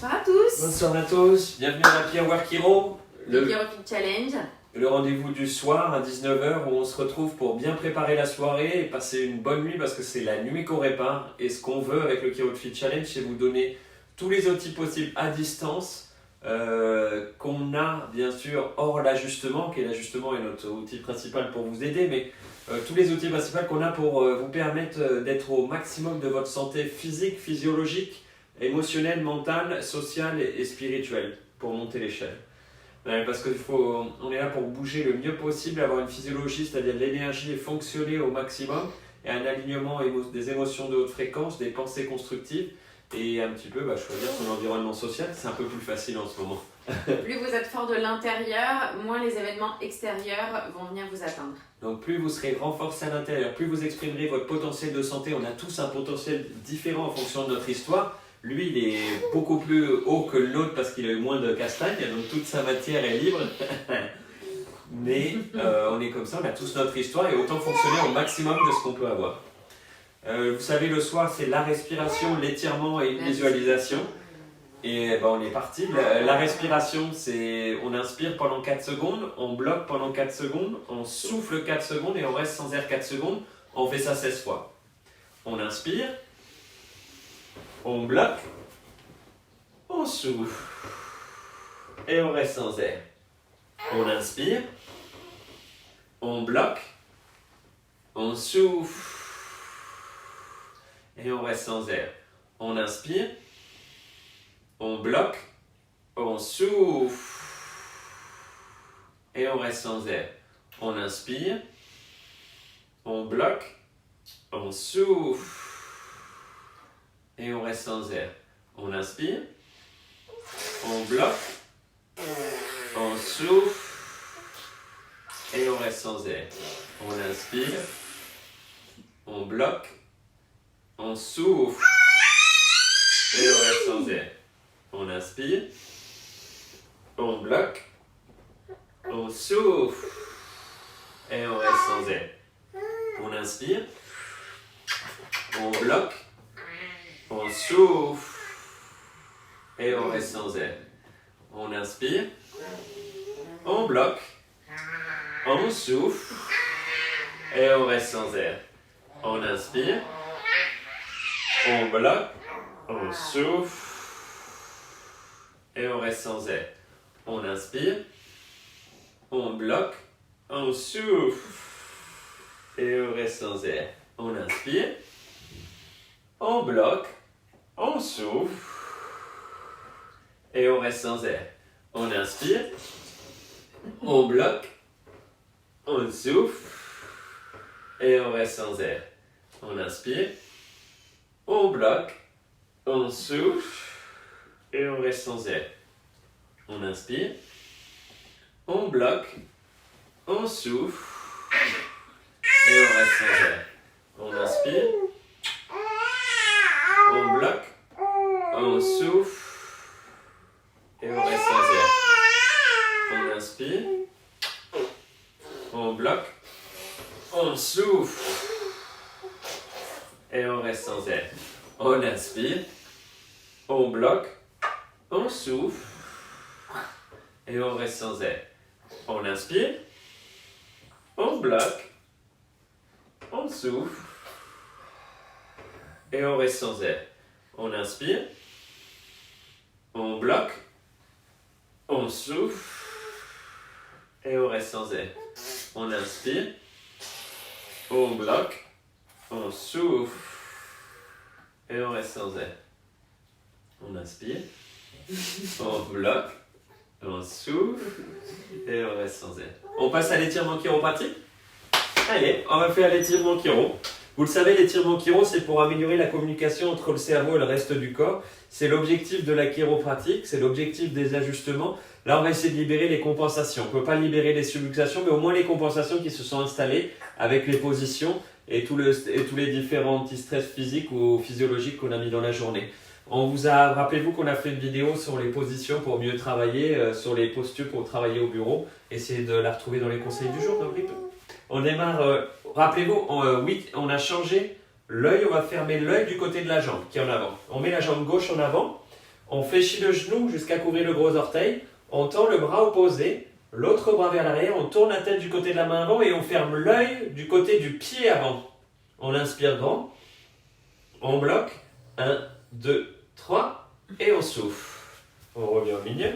Bonsoir à tous. Bonsoir à tous, bienvenue à Happy Hour Chiro, le Chiropractic Challenge. Le rendez-vous du soir à 19 h où on se retrouve pour bien préparer la soirée et passer une bonne nuit parce que c'est la nuit qu'on répare. Et ce qu'on veut avec le Chiropractic Challenge, c'est vous donner tous les outils possibles à distance qu'on a bien sûr hors l'ajustement, qui est l'ajustement est notre outil principal pour vous aider, mais tous les outils principaux qu'on a pour vous permettre d'être au maximum de votre santé physique, physiologique, émotionnelle, mentale, sociale et spirituelle pour monter l'échelle. Parce qu'on est là pour bouger le mieux possible, avoir une physiologie, c'est-à-dire de l'énergie et fonctionner au maximum, et un alignement des émotions de haute fréquence, des pensées constructives, et un petit peu choisir son environnement social, c'est un peu plus facile en ce moment. Plus vous êtes fort de l'intérieur, moins les événements extérieurs vont venir vous atteindre. Donc plus vous serez renforcé à l'intérieur, plus vous exprimerez votre potentiel de santé. On a tous un potentiel différent en fonction de notre histoire. Lui, il est beaucoup plus haut que l'autre parce qu'il a eu moins de castagnes, donc toute sa matière est libre. Mais on est comme ça, on a tous notre histoire et autant fonctionner au maximum de ce qu'on peut avoir. Vous savez, le soir, c'est la respiration, l'étirement et une visualisation. Et on est parti. La respiration, c'est on inspire pendant 4 secondes, on bloque pendant 4 secondes, on souffle 4 secondes et on reste sans air 4 secondes. On fait ça 16 fois. On inspire, on bloque, on souffle et on reste sans air. On inspire, on bloque, on souffle et on reste sans air. On inspire, on bloque, on souffle et on reste sans air. On inspire, on bloque, on souffle et on reste sans air. On inspire, on bloque, on souffle et on reste sans air. On inspire, on bloque, on souffle et on reste sans air. On inspire, on bloque, on souffle et on reste sans air. On inspire, on bloque, on souffle et on reste sans air. On inspire, on bloque, on souffle et on reste sans air. On inspire, on bloque, on souffle et on reste sans air. On inspire, on bloque, on souffle et on reste sans air. On inspire, on bloque, on souffle et on reste sans air. On inspire, on bloque, on souffle et on reste sans air. On inspire, on bloque, on souffle et on reste sans air. On inspire, on bloque, on souffle et on reste sans air. On inspire, on bloque, on souffle et on reste sans air. On inspire, on bloque, on souffle et on reste sans air. On inspire, on bloque, on souffle et on reste sans air. On inspire, on bloque, on souffle et on reste sans air. On inspire, on bloque, on souffle et on reste sans air. On inspire, on bloque, on souffle et on reste sans air. On inspire, on bloque, on souffle et on reste sans air. On passe à l'étirement chiropratique. Allez, on va faire l'étirement chiro. Vous le savez, l'étirement chiro, c'est pour améliorer la communication entre le cerveau et le reste du corps. C'est l'objectif de la chiropratique, c'est l'objectif des ajustements. Là, on va essayer de libérer les compensations. On ne peut pas libérer les subluxations, mais au moins les compensations qui se sont installées avec les positions et tous les différents petits stress physiques ou physiologiques qu'on a mis dans la journée. Rappelez-vous qu'on a fait une vidéo sur les positions pour mieux travailler, sur les postures pour travailler au bureau. Essayez de la retrouver dans les conseils du jour, Gabriel. On démarre, rappelez-vous, on a changé l'œil, on va fermer l'œil du côté de la jambe qui est en avant. On met la jambe gauche en avant, On fléchit le genou jusqu'à couvrir le gros orteil. On tend le bras opposé, l'autre bras vers l'arrière. On tourne la tête du côté de la main avant et on ferme l'œil du côté du pied avant. On inspire grand. On bloque. 1, 2, 3. Et on souffle. On revient au milieu.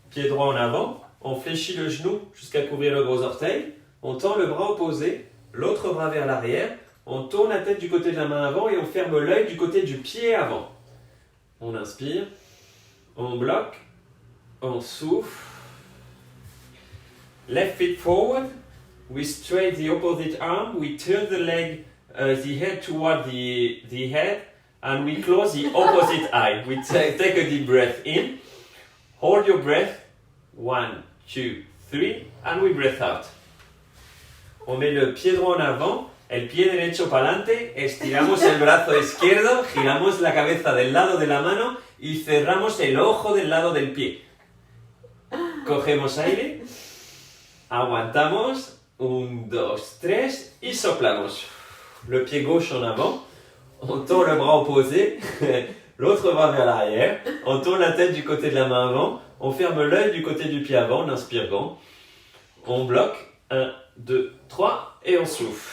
Pied droit en avant. On fléchit le genou jusqu'à couvrir le gros orteil. On tend le bras opposé, l'autre bras vers l'arrière. On tourne la tête du côté de la main avant et on ferme l'œil du côté du pied avant. On inspire. On bloque. On souffle. Left foot forward. We straight the opposite arm. We turn the leg, the head toward the head. And we close the opposite eye. We take a deep breath in. Hold your breath. 1, 2, 3. And we breath out. On met le pied droit en avant. El pie derecho para adelante. Estiramos el brazo izquierdo. Giramos la cabeza del lado de la mano. Y cerramos el ojo del lado del pie. Cogemos aire. Aguantamos. 1, 2, 3. Y soplamos. Le pied gauche en avant. On tourne le bras opposé, l'autre bras vers l'arrière. On tourne la tête du côté de la main avant. On ferme l'œil du côté du pied avant. On inspire grand. On bloque. 1, 2, 3. Et on souffle.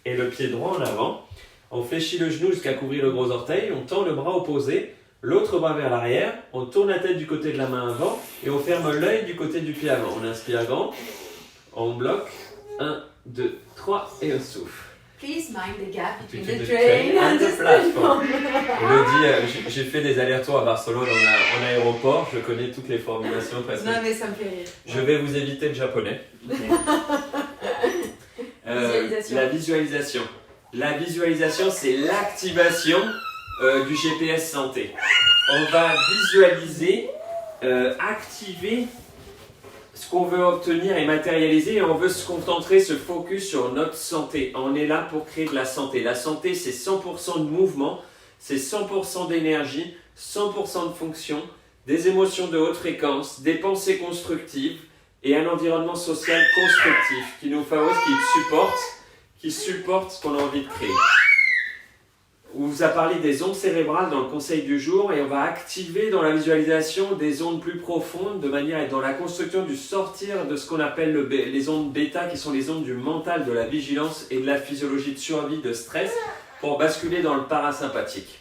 Et le pied droit en avant. On fléchit le genou jusqu'à couvrir le gros orteil. On tend le bras opposé, l'autre bras vers l'arrière. On tourne la tête du côté de la main avant. Et on ferme l'œil du côté du pied avant. On inspire grand. On bloque. 1, 2, 3. Et on souffle. Please mind the gap between Between the the train train and and the the platform. platform. Elodie, j'ai fait des allers-retours à Barcelone en aéroport, je connais toutes les formulations presque. Non mais ça me fait rire. Je vais vous éviter le japonais. Visualisation. La visualisation. La visualisation, c'est l'activation du GPS santé. On va visualiser, activer ce qu'on veut obtenir et matérialiser, et on veut se concentrer, se focus sur notre santé. On est là pour créer de la santé. La santé, c'est 100% de mouvement, c'est 100% d'énergie, 100% de fonction, des émotions de haute fréquence, des pensées constructives et un environnement social constructif qui nous favorise, qui supporte ce qu'on a envie de créer. On vous a parlé des ondes cérébrales dans le conseil du jour et on va activer dans la visualisation des ondes plus profondes de manière à être dans la construction du sortir de ce qu'on appelle les ondes bêta qui sont les ondes du mental, de la vigilance et de la physiologie de survie, de stress pour basculer dans le parasympathique.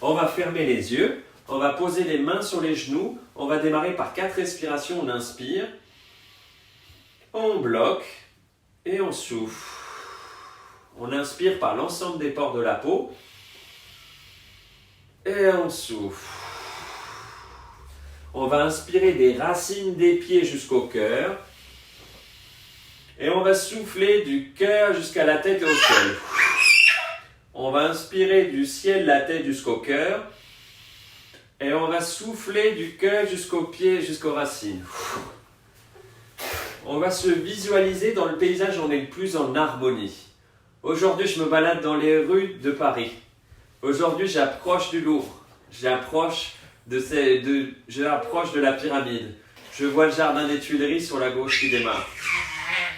On va fermer les yeux, on va poser les mains sur les genoux, on va démarrer par 4 respirations, on inspire, on bloque et on souffle. On inspire par l'ensemble des pores de la peau. Et on souffle. On va inspirer des racines des pieds jusqu'au cœur. Et on va souffler du cœur jusqu'à la tête et au ciel. On va inspirer du ciel, la tête jusqu'au cœur. Et on va souffler du cœur jusqu'aux pieds, jusqu'aux racines. On va se visualiser dans le paysage où on est le plus en harmonie. Aujourd'hui, je me balade dans les rues de Paris. Aujourd'hui, j'approche du Louvre. J'approche de la pyramide. Je vois le jardin des Tuileries sur la gauche qui démarre.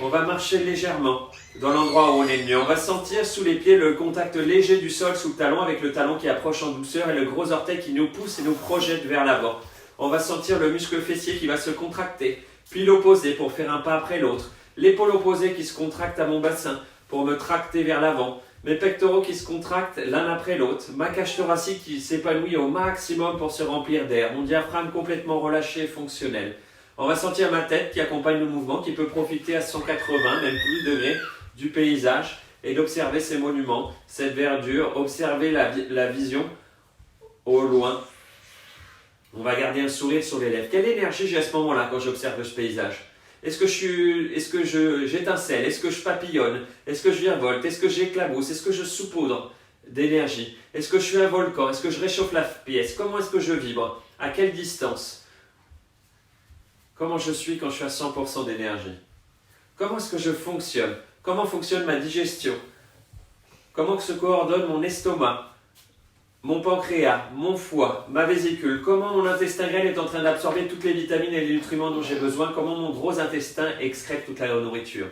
On va marcher légèrement dans l'endroit où on est le mieux. On va sentir sous les pieds le contact léger du sol sous le talon avec le talon qui approche en douceur et le gros orteil qui nous pousse et nous projette vers l'avant. On va sentir le muscle fessier qui va se contracter, puis l'opposé pour faire un pas après l'autre. L'épaule opposée qui se contracte à mon bassin pour me tracter vers l'avant, mes pectoraux qui se contractent l'un après l'autre, ma cage thoracique qui s'épanouit au maximum pour se remplir d'air, mon diaphragme complètement relâché et fonctionnel. On va sentir ma tête qui accompagne le mouvement, qui peut profiter à 180, même plus degrés, du paysage et d'observer ces monuments, cette verdure, observer la vision au loin. On va garder un sourire sur les lèvres. Quelle énergie j'ai à ce moment-là quand j'observe ce paysage ? Est-ce que j'étincelle? Est-ce que je papillonne? Est-ce que je virevolte? Est-ce que j'éclabousse? Est-ce que je saupoudre d'énergie? Est-ce que je suis un volcan? Est-ce que je réchauffe la pièce? Comment est-ce que je vibre? À quelle distance? Comment je suis quand je suis à 100% d'énergie? Comment est-ce que je fonctionne? Comment fonctionne ma digestion? Comment se coordonne mon estomac? Mon pancréas, mon foie, ma vésicule, comment mon intestin grêle est en train d'absorber toutes les vitamines et les nutriments dont j'ai besoin, comment mon gros intestin excrète toute la nourriture.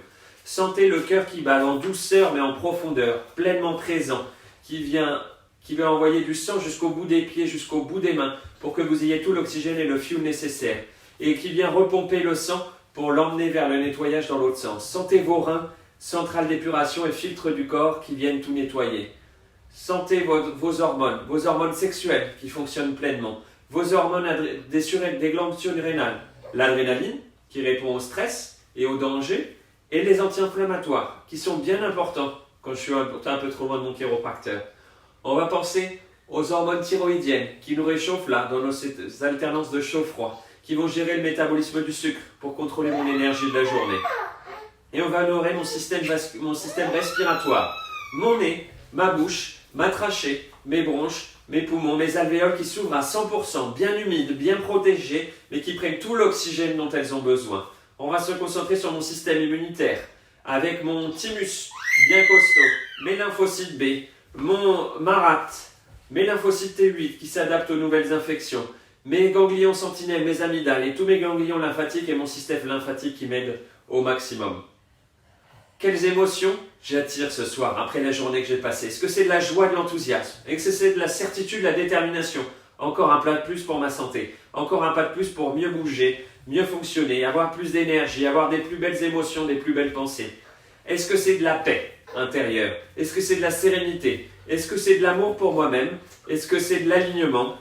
Sentez le cœur qui bat en douceur mais en profondeur, pleinement présent, qui vient qui va envoyer du sang jusqu'au bout des pieds, jusqu'au bout des mains, pour que vous ayez tout l'oxygène et le fuel nécessaire, et qui vient repomper le sang pour l'emmener vers le nettoyage dans l'autre sens. Sentez vos reins, centrales d'épuration et filtres du corps qui viennent tout nettoyer. Sentez vos hormones sexuelles qui fonctionnent pleinement, vos hormones des glandes surrénales, l'adrénaline qui répond au stress et au danger, et les anti-inflammatoires qui sont bien importants quand je suis un peu trop loin de mon chiropracteur. On va penser aux hormones thyroïdiennes qui nous réchauffent là, dans nos alternances de chaud-froid, qui vont gérer le métabolisme du sucre pour contrôler mon énergie de la journée. Et on va honorer mon système respiratoire, mon nez, ma bouche, ma trachée, mes bronches, mes poumons, mes alvéoles qui s'ouvrent à 100%, bien humides, bien protégées, mais qui prennent tout l'oxygène dont elles ont besoin. On va se concentrer sur mon système immunitaire, avec mon thymus bien costaud, mes lymphocytes B, ma rate, mes lymphocytes T8 qui s'adaptent aux nouvelles infections, mes ganglions sentinelles, mes amygdales et tous mes ganglions lymphatiques et mon système lymphatique qui m'aident au maximum. Quelles émotions j'attire ce soir après la journée que j'ai passée? Est-ce que c'est de la joie, de l'enthousiasme? Est-ce que c'est de la certitude, de la détermination? Encore un pas de plus pour ma santé, encore un pas de plus pour mieux bouger, mieux fonctionner, avoir plus d'énergie, avoir des plus belles émotions, des plus belles pensées. Est-ce que c'est de la paix intérieure? Est-ce que c'est de la sérénité? Est-ce que c'est de l'amour pour moi-même? Est-ce que c'est de l'alignement?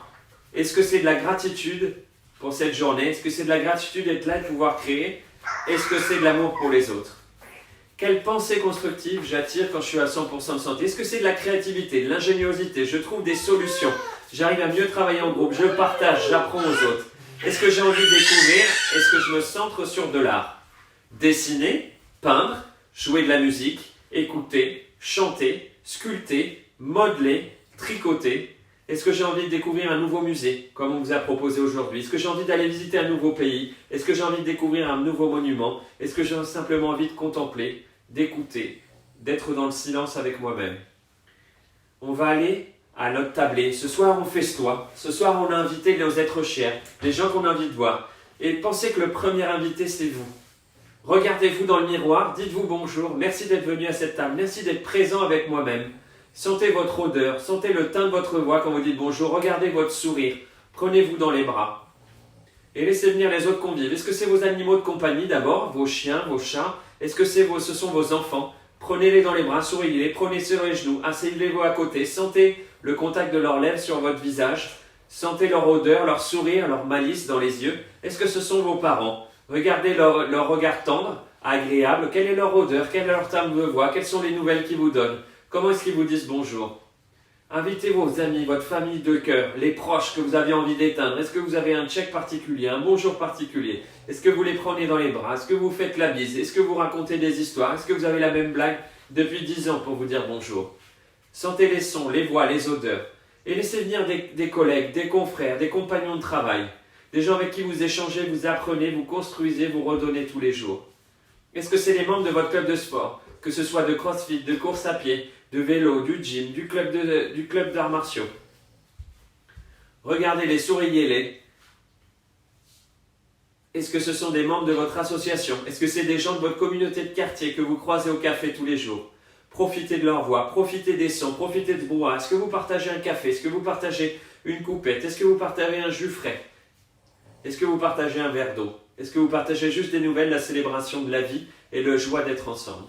Est-ce que c'est de la gratitude pour cette journée? Est-ce que c'est de la gratitude d'être là et de pouvoir créer? Est-ce que c'est de l'amour pour les autres? Quelle pensée constructive j'attire quand je suis à 100% de santé? Est-ce que c'est de la créativité, de l'ingéniosité? Je trouve des solutions. J'arrive à mieux travailler en groupe. Je partage, j'apprends aux autres. Est-ce que j'ai envie de découvrir? Est-ce que je me centre sur de l'art? Dessiner, peindre, jouer de la musique, écouter, chanter, sculpter, modeler, tricoter. Est-ce que j'ai envie de découvrir un nouveau musée, comme on vous a proposé aujourd'hui? Est-ce que j'ai envie d'aller visiter un nouveau pays? Est-ce que j'ai envie de découvrir un nouveau monument? Est-ce que j'ai simplement envie de contempler, d'écouter, d'être dans le silence avec moi-même? On va aller à notre tablé. Ce soir, on festoie. Ce soir, on a invité nos êtres chers, les gens qu'on a envie de voir. Et pensez que le premier invité, c'est vous. Regardez-vous dans le miroir, dites-vous bonjour, merci d'être venu à cette table, merci d'être présent avec moi-même. Sentez votre odeur, sentez le teint de votre voix quand vous dites bonjour, regardez votre sourire, prenez-vous dans les bras et laissez venir les autres convives. Est-ce que c'est vos animaux de compagnie d'abord, vos chiens, vos chats? Est-ce que ce sont vos enfants? Prenez-les dans les bras, souriez-les, prenez sur les genoux, asseyez-les-vous à côté, sentez le contact de leurs lèvres sur votre visage, sentez leur odeur, leur sourire, leur malice dans les yeux. Est-ce que ce sont vos parents? Regardez leur regard tendre, agréable, quelle est leur odeur, quelle est leur timbre de voix, quelles sont les nouvelles qu'ils vous donnent? Comment est-ce qu'ils vous disent bonjour? Invitez vos amis, votre famille de cœur, les proches que vous avez envie d'éteindre. Est-ce que vous avez un check particulier, un bonjour particulier? Est-ce que vous les prenez dans les bras? Est-ce que vous faites la bise? Est-ce que vous racontez des histoires? Est-ce que vous avez la même blague depuis 10 ans pour vous dire bonjour? Sentez les sons, les voix, les odeurs. Et laissez venir des collègues, des confrères, des compagnons de travail. Des gens avec qui vous échangez, vous apprenez, vous construisez, vous redonnez tous les jours. Est-ce que c'est les membres de votre club de sport? Que ce soit de crossfit, de course à pied, de vélo, du gym, du club d'arts martiaux. Regardez-les, souriez-les. Est-ce que ce sont des membres de votre association? Est-ce que c'est des gens de votre communauté de quartier que vous croisez au café tous les jours? Profitez de leur voix, profitez des sons, profitez de brouhaha. Est-ce que vous partagez un café? Est-ce que vous partagez une coupette? Est-ce que vous partagez un jus frais? Est-ce que vous partagez un verre d'eau? Est-ce que vous partagez juste des nouvelles, la célébration de la vie et le joie d'être ensemble?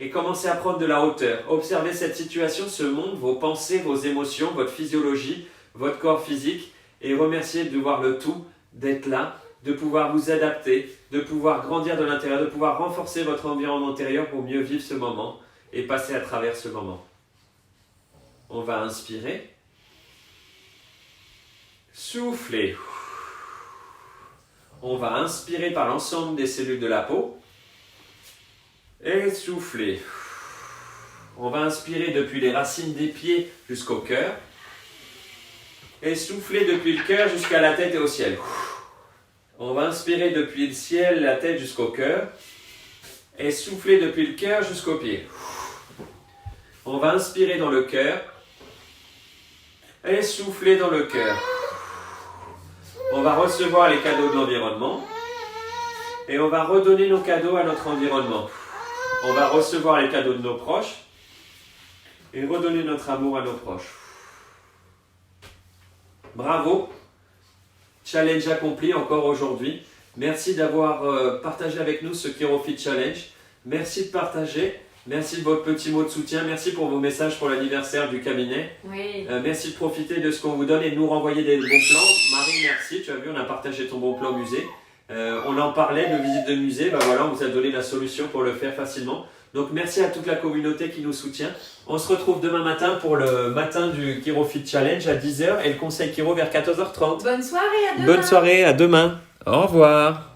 Et commencez à prendre de la hauteur. Observez cette situation, ce monde, vos pensées, vos émotions, votre physiologie, votre corps physique et remerciez de voir le tout, d'être là, de pouvoir vous adapter, de pouvoir grandir de l'intérieur, de pouvoir renforcer votre environnement intérieur pour mieux vivre ce moment et passer à travers ce moment. On va inspirer. Soufflez. On va inspirer par l'ensemble des cellules de la peau. Et soufflez. On va inspirer depuis les racines des pieds jusqu'au cœur. Et souffler depuis le cœur jusqu'à la tête et au ciel. On va inspirer depuis le ciel, la tête jusqu'au cœur. Et souffler depuis le cœur jusqu'aux pieds. On va inspirer dans le cœur. Et souffler dans le cœur. On va recevoir les cadeaux de l'environnement. Et on va redonner nos cadeaux à notre environnement. On va recevoir les cadeaux de nos proches. et redonner notre amour à nos proches. Bravo, challenge accompli encore aujourd'hui. Merci d'avoir partagé avec nous ce KiroFit Challenge. Merci de partager. Merci de votre petit mot de soutien. Merci pour vos messages pour l'anniversaire du cabinet. Oui. Merci de profiter de ce qu'on vous donne et de nous renvoyer des bons plans. Marie, merci. Tu as vu, on a partagé ton bon plan musée. On en parlait de visite de musée. Ben voilà, on vous a donné la solution pour le faire facilement. Donc merci à toute la communauté qui nous soutient. On se retrouve demain matin pour le matin du KiroFit Challenge à 10h et le conseil Kiro vers 14h30. Bonne soirée, à demain. Bonne soirée, à demain. Au revoir.